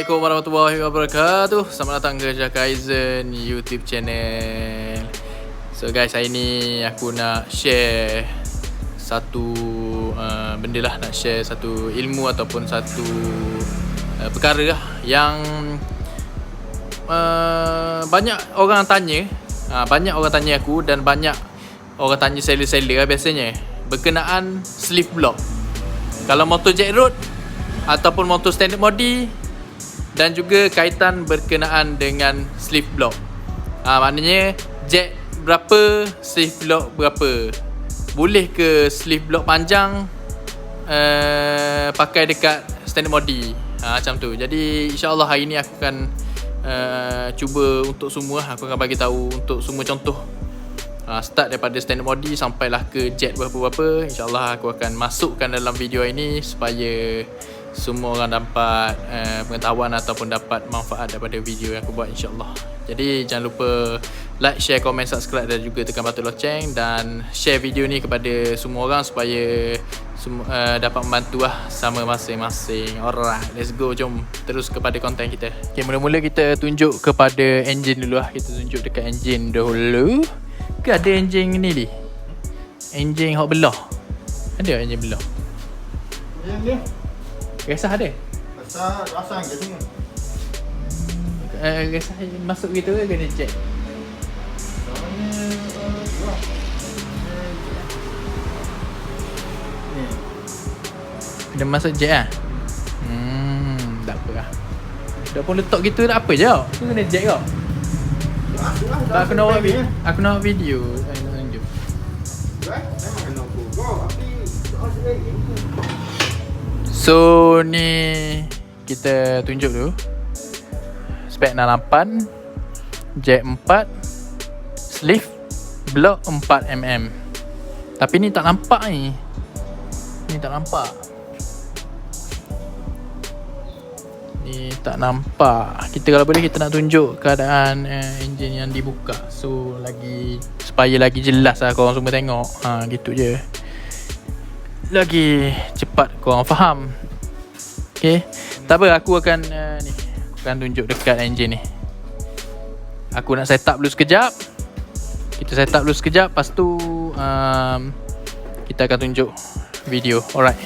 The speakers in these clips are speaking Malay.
Assalamualaikum warahmatullahi wabarakatuh. Selamat datang ke Jack Aizen YouTube channel. So guys, hari ni aku nak share satu benda lah. Nak share satu ilmu ataupun satu perkara lah yang banyak orang tanya. Banyak orang tanya aku dan banyak orang tanya seller-seller lah biasanya berkenaan sleeve block. Kalau motor Jack Road ataupun motor standard modi, dan juga kaitan berkenaan dengan sleeve block. Maknanya Jack berapa, sleeve block berapa. Boleh ke sleeve block panjang pakai dekat standard modi, macam tu. Jadi insyaAllah hari ni aku akan cuba untuk semua. Aku akan bagi tahu untuk semua contoh, start daripada standard modi sampailah ke jet berapa-berapa. InsyaAllah aku akan masukkan dalam video ini supaya semua orang dapat pengetahuan ataupun dapat manfaat daripada video yang aku buat, insyaAllah. Jadi jangan lupa like, share, komen, subscribe dan juga tekan button loceng. Dan share video ni kepada semua orang supaya dapat membantu lah sama masing-masing. Alright, let's go. Jom terus kepada konten kita. Okay, mula-mula kita tunjuk kepada engine dulu lah. Kita tunjuk dekat engine dahulu. Ke ada enjin ni enjin hot belah? Ada enjin belah? Enjin dia Resah ada? Rasang je semua. Resah masuk gitu ke kena check? Kena masuk check lah? Tak apa lah. Dah pun letak gitu tak apa je tau. Tu kena check tau. Aku nak buat video. Saya nak tunjuk. Memang kena Google. So ni kita tunjuk dulu spek 68, jack 4, sleeve block 4mm. Tapi ni tak nampak ni. Ni tak nampak. Ni tak nampak. Kita kalau boleh kita nak tunjuk keadaan enjin yang dibuka. So supaya lagi jelas lah korang semua tengok. Gitu je. Lagi cepat korang faham. Okay, tak apa, aku akan aku akan tunjuk dekat enjin ni. Aku nak set up dulu sekejap. Kita set up dulu sekejap, lepas tu kita akan tunjuk video. Alright.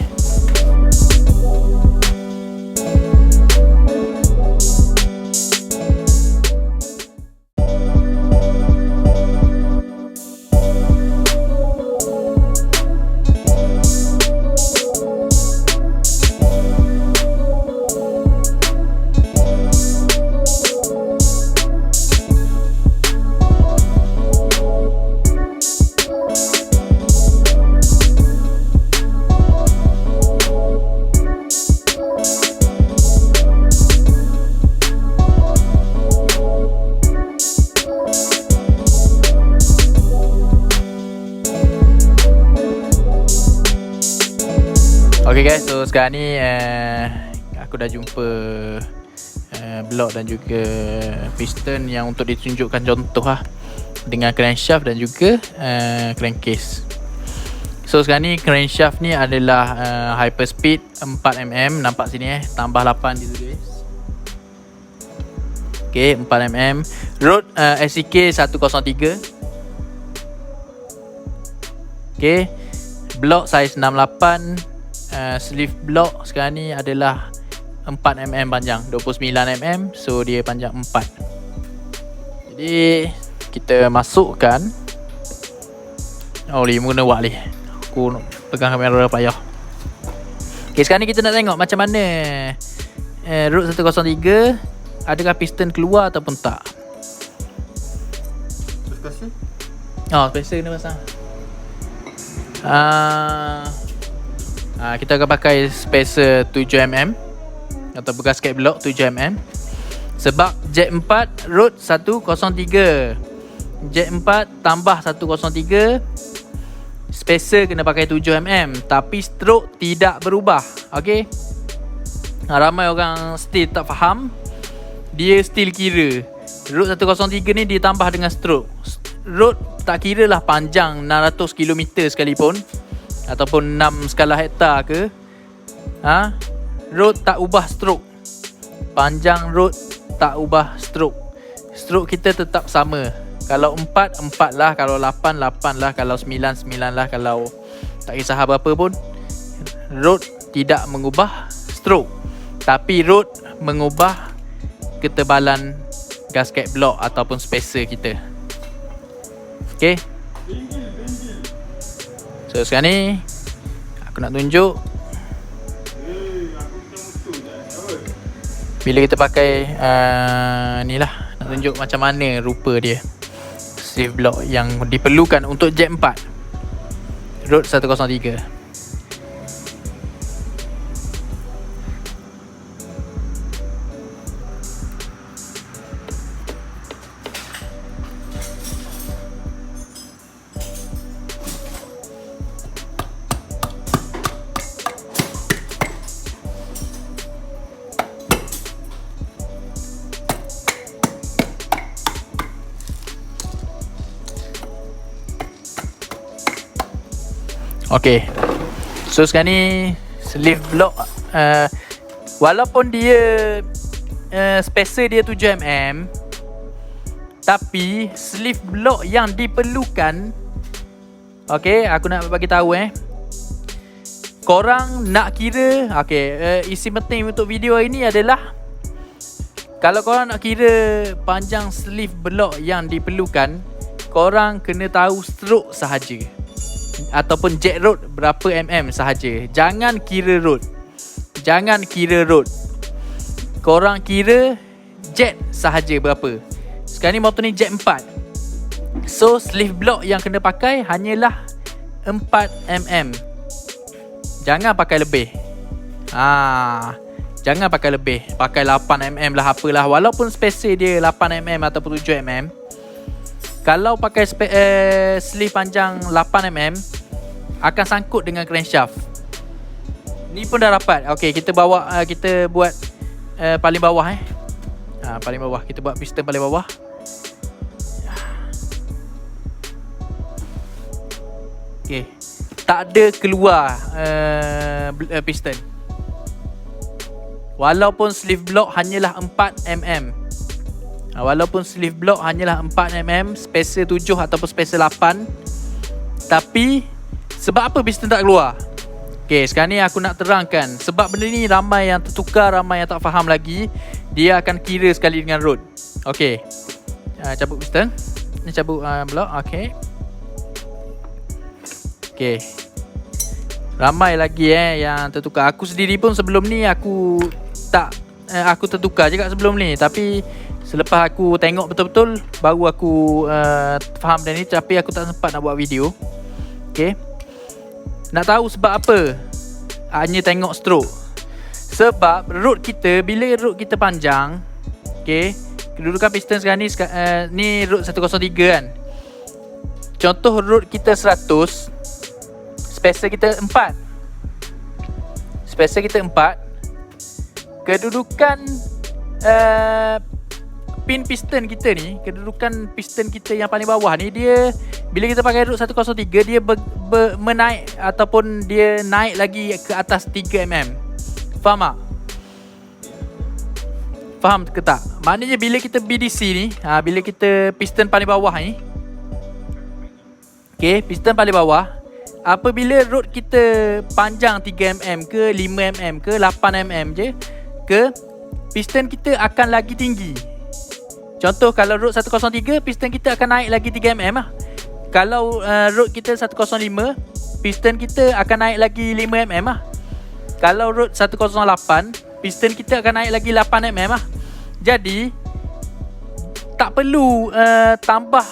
Okay guys, so sekarang ni aku dah jumpa block dan juga piston yang untuk ditunjukkan contoh lah, dengan crankshaft dan juga crankcase. So sekarang ni crankshaft ni adalah hyperspeed 4mm. Nampak sini tambah 8 ditulis. Okay, 4mm. Road SEK 103. Okay, block size 68. Sleeve block sekarang ni adalah 4mm panjang, 29mm. So dia panjang 4. Jadi kita masukkan. Oh, lima kena buat ni. Aku pegang kamera payah. Okay, sekarang ni kita nak tengok macam mana Road 103, adakah piston keluar ataupun tak. Spacer? Spacer kena pasang. Kita akan pakai spacer 7mm atau gasket block 7mm. Sebab Jack 4 Road 103, Jack 4 tambah 103, spacer kena pakai 7mm. Tapi stroke tidak berubah. Okay, ramai orang still tak faham. Dia still kira Road 103 ni ditambah dengan stroke. Road tak kira lah panjang 600 km sekalipun ataupun 6 skala hektar ke, road tak ubah stroke. panjang rod tak ubah stroke. Stroke kita tetap sama. Kalau 4, 4 lah. Kalau 8, 8 lah. Kalau 9, 9 lah. Kalau tak kisah apa pun, rod tidak mengubah stroke, tapi rod mengubah ketebalan gasket block ataupun spacer kita. Okay. So sekarang ni aku nak tunjuk bila kita pakai ni lah, nak tunjuk macam mana rupa dia sleeve block yang diperlukan untuk jet 4 Rode 103. Okay, so sekarang ni sleeve block walaupun dia spacer dia 7mm, tapi sleeve block yang diperlukan, okay, aku nak bagi tahu korang nak kira, okay, isi penting untuk video ini adalah kalau korang nak kira panjang sleeve block yang diperlukan, korang kena tahu stroke sahaja ataupun jet rod berapa mm sahaja. Jangan kira rod. Jangan kira rod. Korang kira jet sahaja berapa. Sekarang ni motor ni jet 4. So sleeve block yang kena pakai hanyalah 4 mm. Jangan pakai lebih. Jangan pakai lebih. Pakai 8 mm lah apalah. Walaupun spacer dia 8 mm ataupun 7 mm, kalau pakai sleeve panjang 8mm akan sangkut dengan crankshaft. Ni pun dah rapat. Okey, kita bawa kita buat paling bawah paling bawah. Kita buat piston paling bawah. Okey. Tak ada keluar piston. Walaupun sleeve block hanyalah 4mm. Walaupun sleeve block hanyalah 4mm, spacer 7 ataupun spacer 8, tapi sebab apa piston tak keluar? Okay, sekarang ni aku nak terangkan. Sebab benda ni ramai yang tertukar, ramai yang tak faham lagi. Dia akan kira sekali dengan rod. Okay, cabut piston. Ni cabut block. Okay. Okay, ramai lagi yang tertukar. Aku sendiri pun sebelum ni aku tertukar juga sebelum ni, tapi selepas aku tengok betul-betul baru aku faham benda ni, tapi aku tak sempat nak buat video. Okay, nak tahu sebab apa hanya tengok stroke? Sebab rod kita, bila rod kita panjang, okay, kedudukan piston sekarang ni ni rod 103 kan. Contoh rod kita 100, spacer kita 4. Spacer kita 4. Kedudukan pin piston kita ni, kedudukan piston kita yang paling bawah ni, dia bila kita pakai rod 103, dia menaik ataupun dia naik lagi ke atas 3mm. Faham tak? Faham ke tak? Maknanya bila kita BDC ni, bila kita piston paling bawah ni, okay, piston paling bawah, apabila rod kita panjang 3mm ke 5mm ke 8mm je ke, piston kita akan lagi tinggi. Contoh kalau rod 103, piston kita akan naik lagi 3mm lah. Kalau rod kita 105, piston kita akan naik lagi 5mm lah. Kalau rod 108, piston kita akan naik lagi 8mm lah. Jadi tak perlu tambah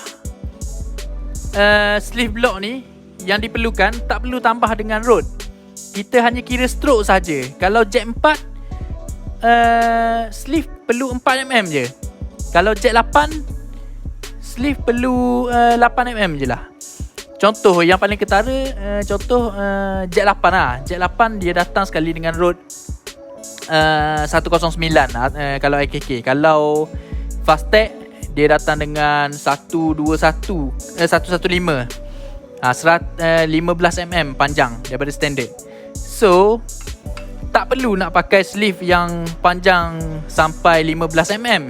sleeve block ni. Yang diperlukan tak perlu tambah dengan rod. Kita hanya kira stroke saja. Kalau jet 4, sleeve perlu 4mm je. Kalau jet 8, sleeve perlu 8mm je lah. Contoh yang paling ketara, contoh jet 8 lah. Jet 8 dia datang sekali dengan rod 109 kalau IKK. Kalau Fastech dia datang dengan 115 15mm panjang daripada standard. So tak perlu nak pakai sleeve yang panjang sampai 15mm.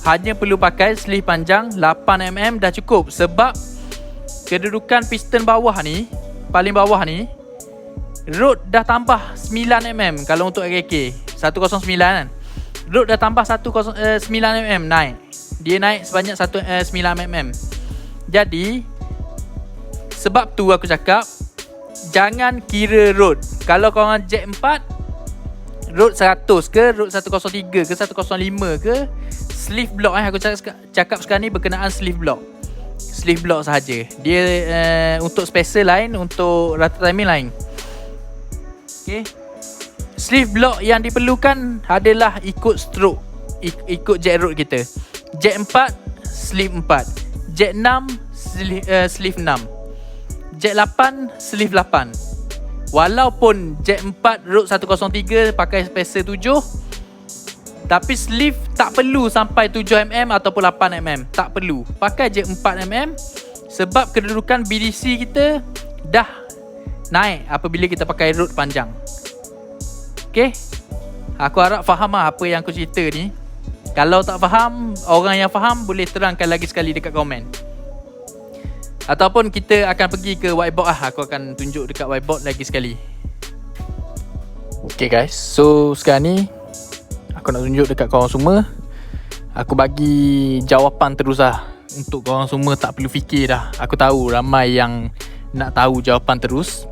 Hanya perlu pakai sleeve panjang 8mm dah cukup. Sebab kedudukan piston bawah ni, paling bawah ni, rod dah tambah 9mm. Kalau untuk RK 109 kan, rod dah tambah 9mm naik. Dia naik sebanyak 9mm. Jadi sebab tu aku cakap, jangan kira rod. Kalau korang jet 4, rod 100 ke, rod 103 ke, 105 ke, sleeve block aku cakap sekarang ni berkenaan sleeve block. Sleeve block sahaja. Dia untuk spacer lain, untuk rata timing lain. Okay. Sleeve block yang diperlukan adalah ikut stroke, ikut jet rod kita. Jet 4, sleeve 4. Jet 6, sleeve 6. Jet 8, sleeve 8. Walaupun jet 4 rod 103 pakai spacer 7, tapi sleeve tak perlu sampai 7mm ataupun 8mm. Tak perlu. Pakai je 4mm. Sebab kedudukan BDC kita dah naik apabila kita pakai rod panjang. Okay. Aku harap faham lah apa yang aku cerita ni. Kalau tak faham, orang yang faham boleh terangkan lagi sekali dekat komen. Ataupun kita akan pergi ke whiteboard lah. Aku akan tunjuk dekat whiteboard lagi sekali. Okay guys. So sekarang ni aku nak tunjuk dekat korang semua. Aku bagi jawapan terus lah. Untuk korang semua tak perlu fikir dah. Aku tahu ramai yang nak tahu jawapan terus.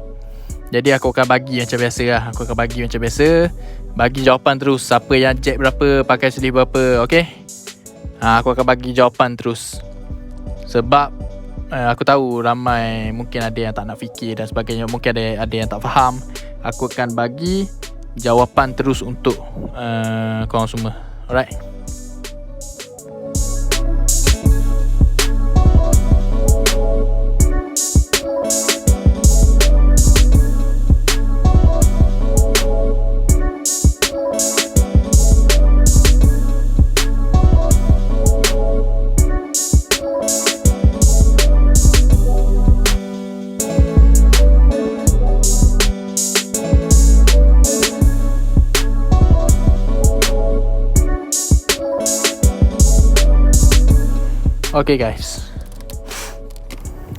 Jadi aku akan bagi macam biasa lah. Aku akan bagi macam biasa. Bagi jawapan terus. Siapa yang jet berapa, pakai sleeve berapa. Okay. Aku akan bagi jawapan terus. Sebab aku tahu ramai mungkin ada yang tak nak fikir dan sebagainya. Mungkin ada yang tak faham. Aku akan bagi jawapan terus untuk korang semua. Alright. Okay guys.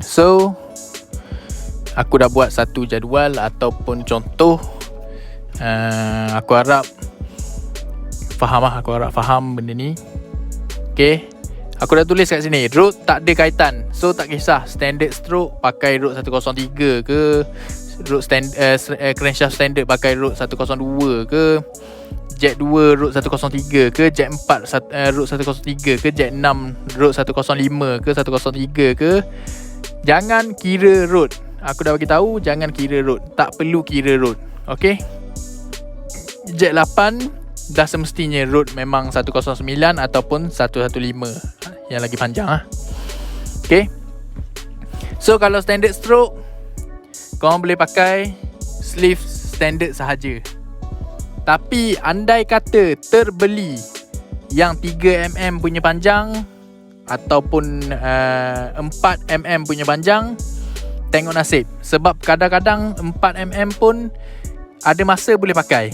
So aku dah buat satu jadual ataupun contoh. Aku harap faham lah. Aku harap faham benda ni. Okay. Aku dah tulis kat sini. Rod tak ada kaitan. So tak kisah standard stroke pakai rod 103 ke, rod crankshaft standard pakai rod 102 ke, jet 2 rod 103 ke, jet 4 rod 103 ke, jet 6 rod 105 ke, 103 ke. Jangan kira rod. Aku dah bagi tahu jangan kira rod. Tak perlu kira rod. Okay. Jet 8 dah semestinya rod memang 109 ataupun 115 yang lagi panjang lah. Okay. So kalau standard stroke, korang boleh pakai sleeve standard sahaja. Tapi andai kata terbeli yang 3mm punya panjang ataupun 4mm punya panjang, tengok nasib. Sebab kadang-kadang 4mm pun ada masa boleh pakai.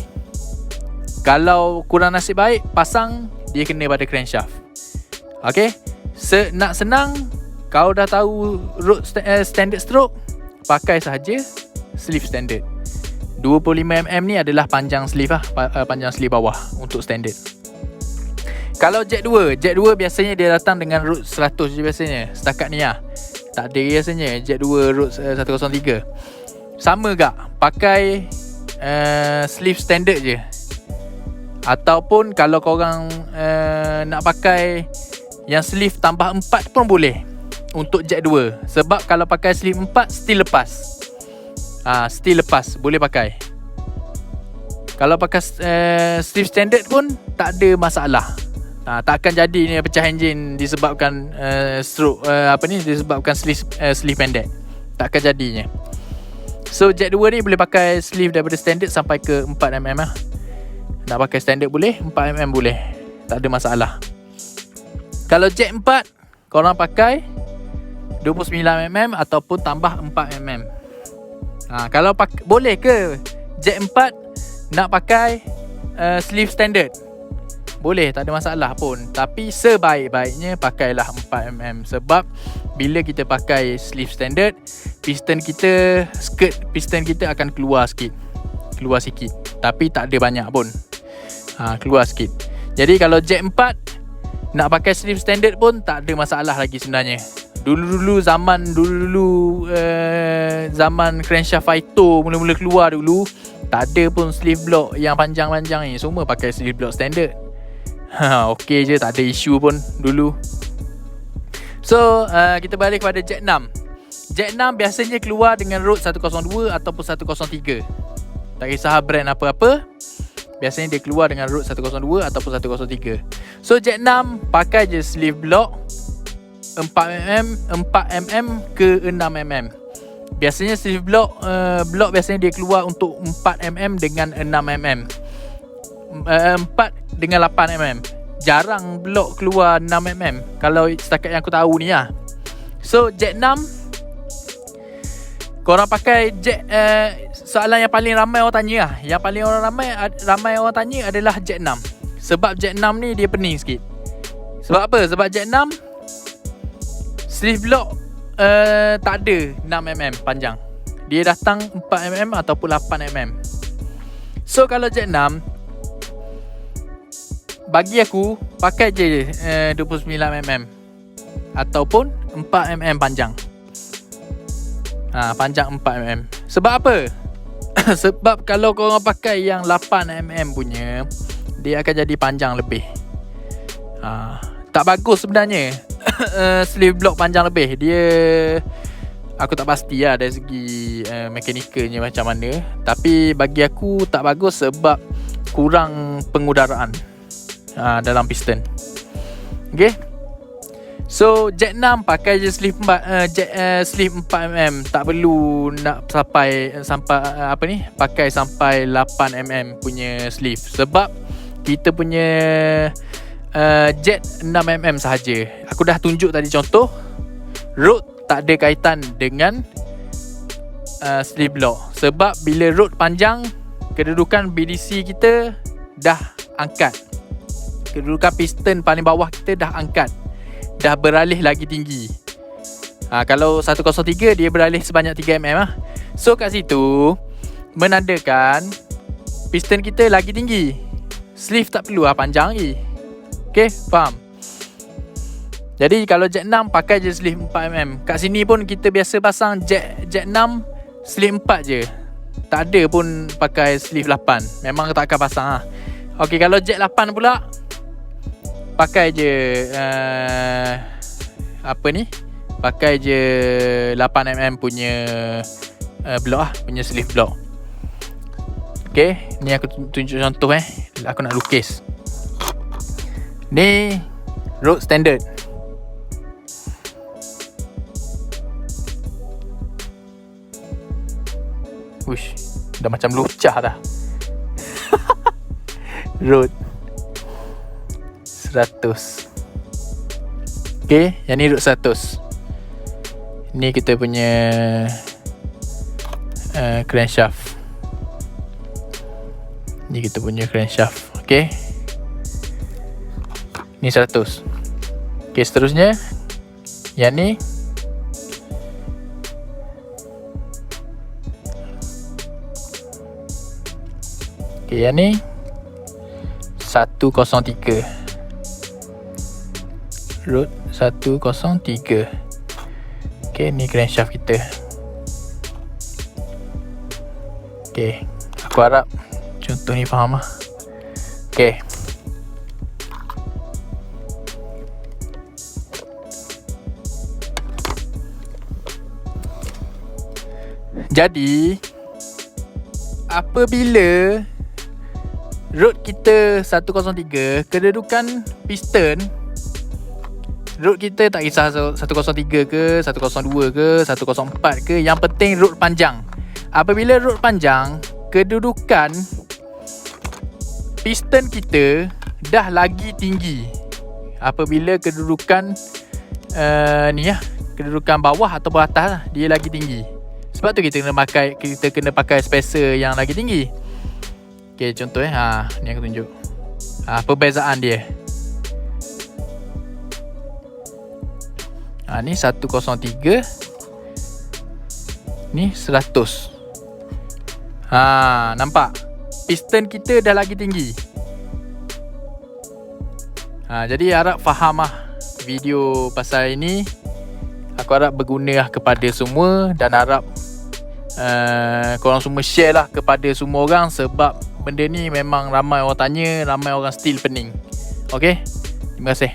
Kalau kurang nasib baik, pasang dia kena pada crankshaft. Okay. Nak senang, kau dah tahu rod standard stroke, pakai sahaja sleeve standard. 25mm ni adalah panjang sleeve lah, panjang sleeve bawah untuk standard. Kalau jet 2 biasanya dia datang dengan rod 100 je biasanya. Setakat ni lah. Tak ada biasanya jet 2 rod 103. Sama gak pakai sleeve standard je. Ataupun kalau korang nak pakai yang sleeve tambah 4 pun boleh untuk jet 2. Sebab kalau pakai sleeve 4 still lepas. Still lepas, boleh pakai. Kalau pakai sleeve standard pun tak ada masalah. Tak akan jadi ni pecah enjin disebabkan stroke disebabkan sleeve pendek. Tak akan jadinya. So jet 2 ni boleh pakai sleeve daripada standard sampai ke 4mm lah. Nak pakai standard boleh, 4mm boleh. Tak ada masalah. Kalau jet 4, korang pakai 29mm ataupun tambah 4mm. Kalau boleh ke jet 4 nak pakai sleeve standard, boleh, tak ada masalah pun. Tapi sebaik-baiknya pakailah 4mm. Sebab bila kita pakai sleeve standard, piston kita, skirt piston kita akan keluar sikit. Tapi tak ada banyak pun, keluar sikit. Jadi kalau Jet 4 nak pakai sleeve standard pun tak ada masalah lagi sebenarnya. Dulu-dulu zaman crankshaft Faito mula-mula keluar dulu, tak ada pun sleeve block yang panjang-panjang ni. Semua pakai sleeve block standard. Okey je, tak ada isu pun dulu. So kita balik kepada Jet 6. Jet 6 biasanya keluar dengan Rode 102 ataupun 103. Tak kisah brand apa-apa, biasanya dia keluar dengan Rode 102 ataupun 103. So Jet 6 pakai je sleeve block 4mm ke 6mm. Biasanya sleeve block biasanya dia keluar untuk 4mm dengan 6mm, 4 dengan 8mm. Jarang block keluar 6mm kalau setakat yang aku tahu ni lah. So Jet 6 korang pakai Jet, soalan yang paling ramai orang tanya lah, yang paling ramai orang tanya adalah Jet 6. Sebab Jet 6 ni dia pening sikit. Sebab apa? Sebab Jet 6 sleeve block tak ada 6mm panjang. Dia datang 4mm ataupun 8mm. So kalau Jet 6, bagi aku pakai je 29mm ataupun 4mm panjang. Panjang 4mm. Sebab apa? Sebab kalau korang pakai yang 8mm punya, dia akan jadi panjang lebih. Tak bagus sebenarnya. Sleeve block panjang lebih. Dia, aku tak pasti lah dari segi mekanikalnya macam mana. Tapi bagi aku tak bagus sebab kurang pengudaraan dalam piston. Okay. So Jet 6 pakai je sleeve 4mm. Tak perlu nak sampai pakai sampai 8mm punya sleeve. Sebab kita punya Jet 6mm sahaja. Aku dah tunjuk tadi contoh. Rode tak ada kaitan dengan sleeve block. Sebab bila Rode panjang, kedudukan BDC kita dah angkat. Kedudukan piston paling bawah kita dah angkat, dah beralih lagi tinggi. Kalau 103 dia beralih sebanyak 3mm lah. So kat situ menandakan piston kita lagi tinggi. Sleeve tak perlu panjang lagi. Okay, faham? Jadi kalau Jet 6 pakai je sleeve 4mm. Kat sini pun kita biasa pasang Jet 6 sleeve 4 je. Tak ada pun pakai sleeve 8. Memang tak akan pasang lah. Okay, kalau Jet 8 pula, pakai je pakai je 8mm punya block lah, punya sleeve block. Okay, ni aku tunjuk contoh aku nak lukis. Ni Rode standard. Uish, dah macam lucah dah. Rode 100. Okay, yang ni Rode 100. Ni kita punya crankshaft. Ni kita punya crankshaft. Okay, ni 100. Okay, seterusnya yang ni okay, yang ni 103. Rode 103. Okay, ni crankshaft kita. Okay, aku harap contoh ni faham lah. Okay, jadi apabila Rode kita 103, kedudukan piston Rode kita tak kisah 103 ke, 102 ke, 104 ke, yang penting Rode panjang. Apabila Rode panjang, kedudukan piston kita dah lagi tinggi. Apabila kedudukan kedudukan bawah atau atas lah, dia lagi tinggi. Sebab tu kita kena pakai spacer yang lagi tinggi. Okay, contoh ni aku tunjuk perbezaan dia. Ni 103, ni 100. Nampak? Piston kita dah lagi tinggi. Jadi harap faham video pasal ini. Aku harap berguna kepada semua, dan harap korang semua share kepada semua orang, sebab benda ni memang ramai orang tanya, ramai orang still pening. Okay, terima kasih.